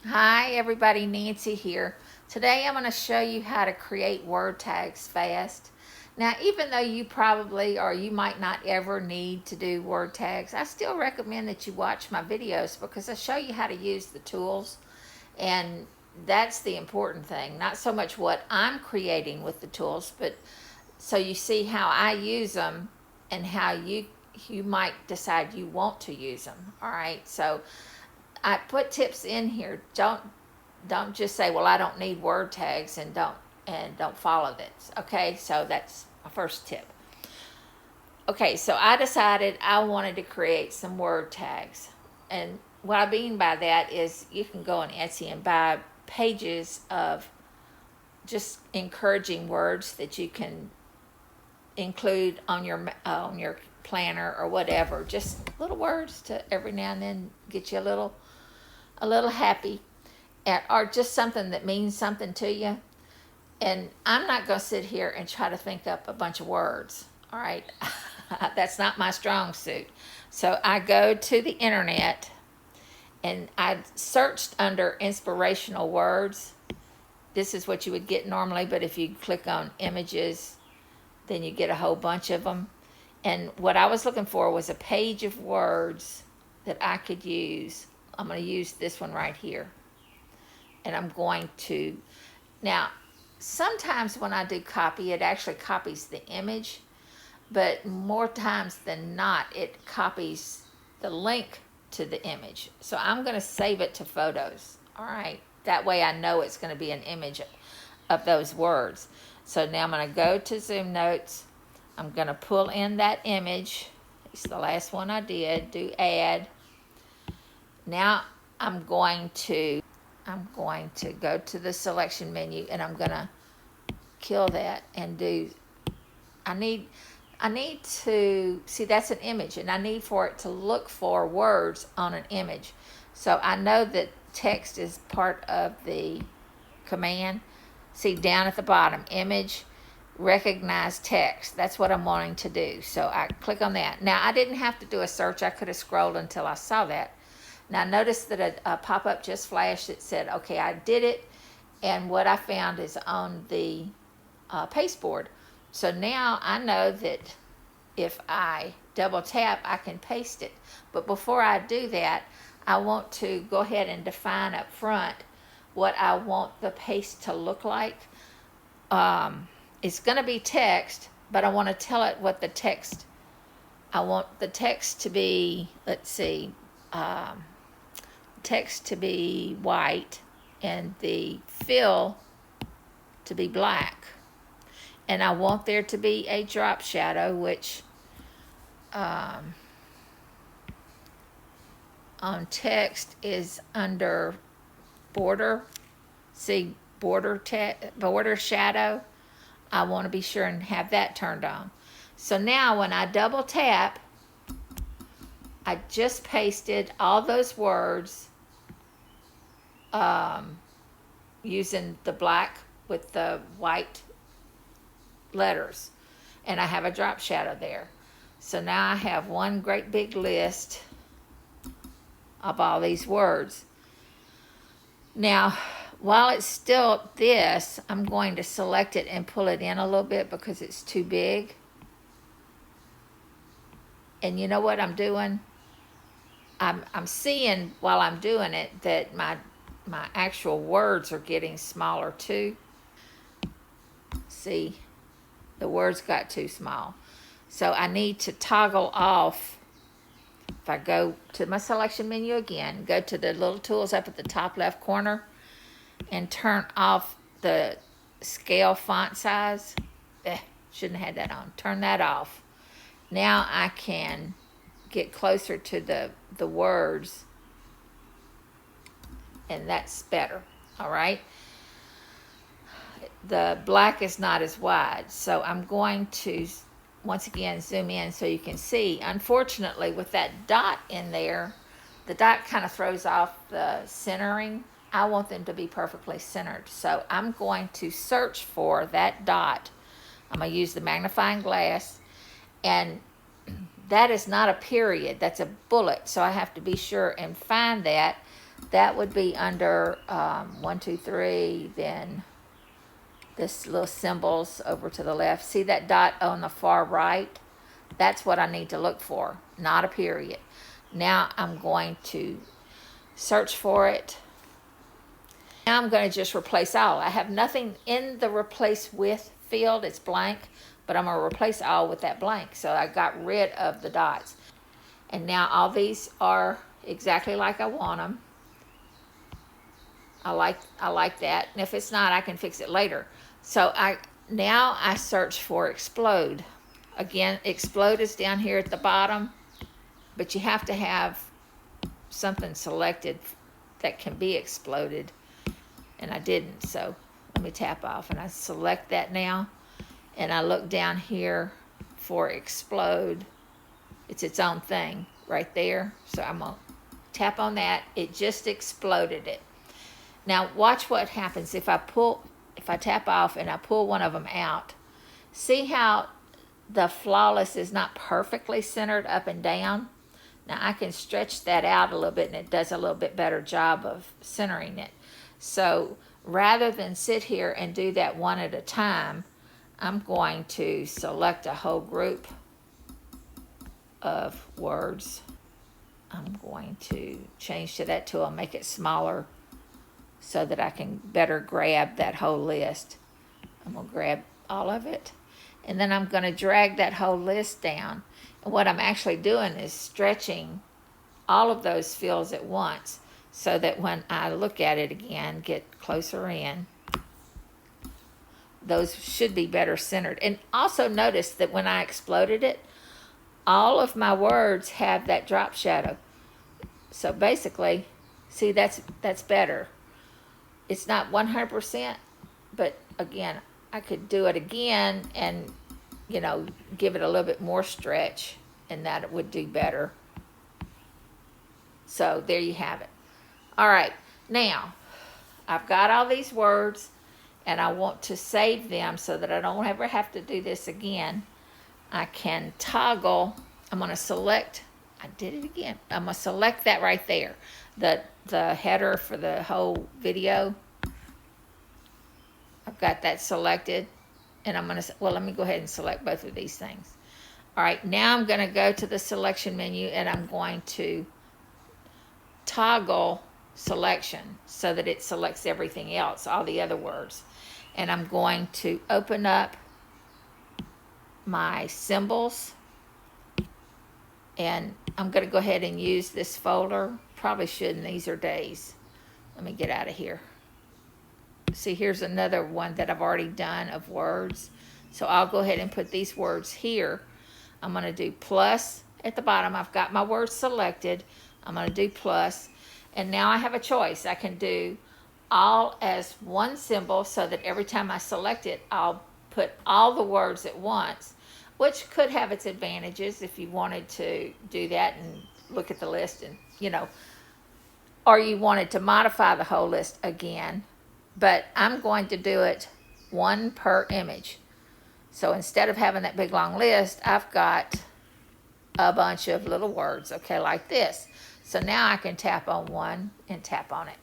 Hi everybody, Nancy here. Today I'm going to show you how to create word tags fast. Now, even though you probably or you might not ever need to do word tags, I still recommend that you watch my videos because I show you how to use the tools, and that's the important thing. Not so much what I'm creating with the tools, but so you see how I use them and how you might decide you want to use them. All right? So I put tips in here. Don't just say, well, I don't need word tags, and don't follow this. Okay, so that's my first tip. Okay, so I decided I wanted to create some word tags, and what I mean by that is you can go on Etsy and buy pages of just encouraging words that you can include on your planner or whatever. Just little words to every now and then get you a little happy, or just something that means something to you. And I'm not going to sit here and try to think up a bunch of words. All right. That's not my strong suit. So I go to the internet and I searched under inspirational words. This is what you would get normally, but if you click on images, then you get a whole bunch of them. And what I was looking for was a page of words that I could use. I'm going to use this one right here. And I'm going to, now, sometimes when I do copy, it actually copies the image, but more times than not, it copies the link to the image. So I'm going to save it to photos. All right. That way I know it's going to be an image of those words. So now I'm going to go to ZoomNotes. I'm going to pull in that image. It's the last one I did. Do add. Now I'm going to go to the selection menu, and I'm going to kill that and do, I need to see, that's an image, and I need for it to look for words on an image. So I know that text is part of the command. See down at the bottom, image, recognize text. That's what I'm wanting to do. So I click on that. Now I didn't have to do a search. I could have scrolled until I saw that. Now notice that a pop-up just flashed that said, okay, I did it, and what I found is on the pasteboard. So now I know that if I double tap, I can paste it. But before I do that, I want to go ahead and define up front what I want the paste to look like. It's going to be text, but I want to tell it what the text, I want the text to be, let's see, text to be white and the fill to be black. And I want there to be a drop shadow, which on text is under border. See border shadow. I want to be sure and have that turned on. So now when I double tap, I just pasted all those words using the black with the white letters, and I have a drop shadow there. So now I have one great big list of all these words. Now, while it's still this, I'm going to select it and pull it in a little bit because it's too big. And you know what I'm doing? I'm seeing while I'm doing it that my actual words are getting smaller too. See, the words got too small. So I need to toggle off. If I go to my selection menu again, go to the little tools up at the top left corner and turn off the scale font size. Shouldn't have had that on. Turn that off. Now I can get closer to the words, and that's better. All right. The black is not as wide, so I'm going to once again zoom in so you can see. Unfortunately, with that dot in there, the dot kind of throws off the centering. I want them to be perfectly centered, so I'm going to search for that dot. I'm going to use the magnifying glass, and that is not a period, that's a bullet, so I have to be sure and find that. That would be under 1, 2, 3, then this little symbols over to the left. See that dot on the far right? That's what I need to look for, not a period. Now I'm going to search for it. Now I'm going to just replace all. I have nothing in the replace with field. It's blank, but I'm going to replace all with that blank. So I got rid of the dots. And now all these are exactly like I want them. I like that. And if it's not, I can fix it later. So now I search for explode. Again, explode is down here at the bottom, but you have to have something selected that can be exploded, and I didn't. So let me tap off, and I select that now, and I look down here for explode. It's its own thing right there. So I'm gonna tap on that. It just exploded it. Now watch what happens if I tap off and I pull one of them out. See how the flawless is not perfectly centered up and down? Now I can stretch that out a little bit and it does a little bit better job of centering it. So rather than sit here and do that one at a time, I'm going to select a whole group of words. I'm going to change to that tool and make it smaller so that I can better grab that whole list. I'm going to grab all of it, and then I'm going to drag that whole list down. And what I'm actually doing is stretching all of those fields at once so that when I look at it again, get closer in, those should be better centered. And also notice that when I exploded it, all of my words have that drop shadow. So basically, see, that's better. It's not 100%, but again, I could do it again and, give it a little bit more stretch, and that it would do better. So there you have it. All right, now I've got all these words, and I want to save them so that I don't ever have to do this again. I can toggle. I'm going to select. I did it again. I'm going to select that right there, the header for the whole video. I've got that selected, and I'm going to, let me go ahead and select both of these things. All right, now I'm going to go to the selection menu, and I'm going to toggle selection so that it selects everything else, all the other words. And I'm going to open up my symbols, and I'm going to go ahead and use this folder. Probably shouldn't. These are days. Let me get out of here. See, here's another one that I've already done of words. So I'll go ahead and put these words here. I'm going to do plus at the bottom. I've got my words selected. I'm going to do plus. And now I have a choice. I can do all as one symbol so that every time I select it, I'll put all the words at once, which could have its advantages if you wanted to do that and look at the list and, or you wanted to modify the whole list again. But I'm going to do it one per image. So instead of having that big long list, I've got a bunch of little words, okay, like this. So now I can tap on one and tap on it.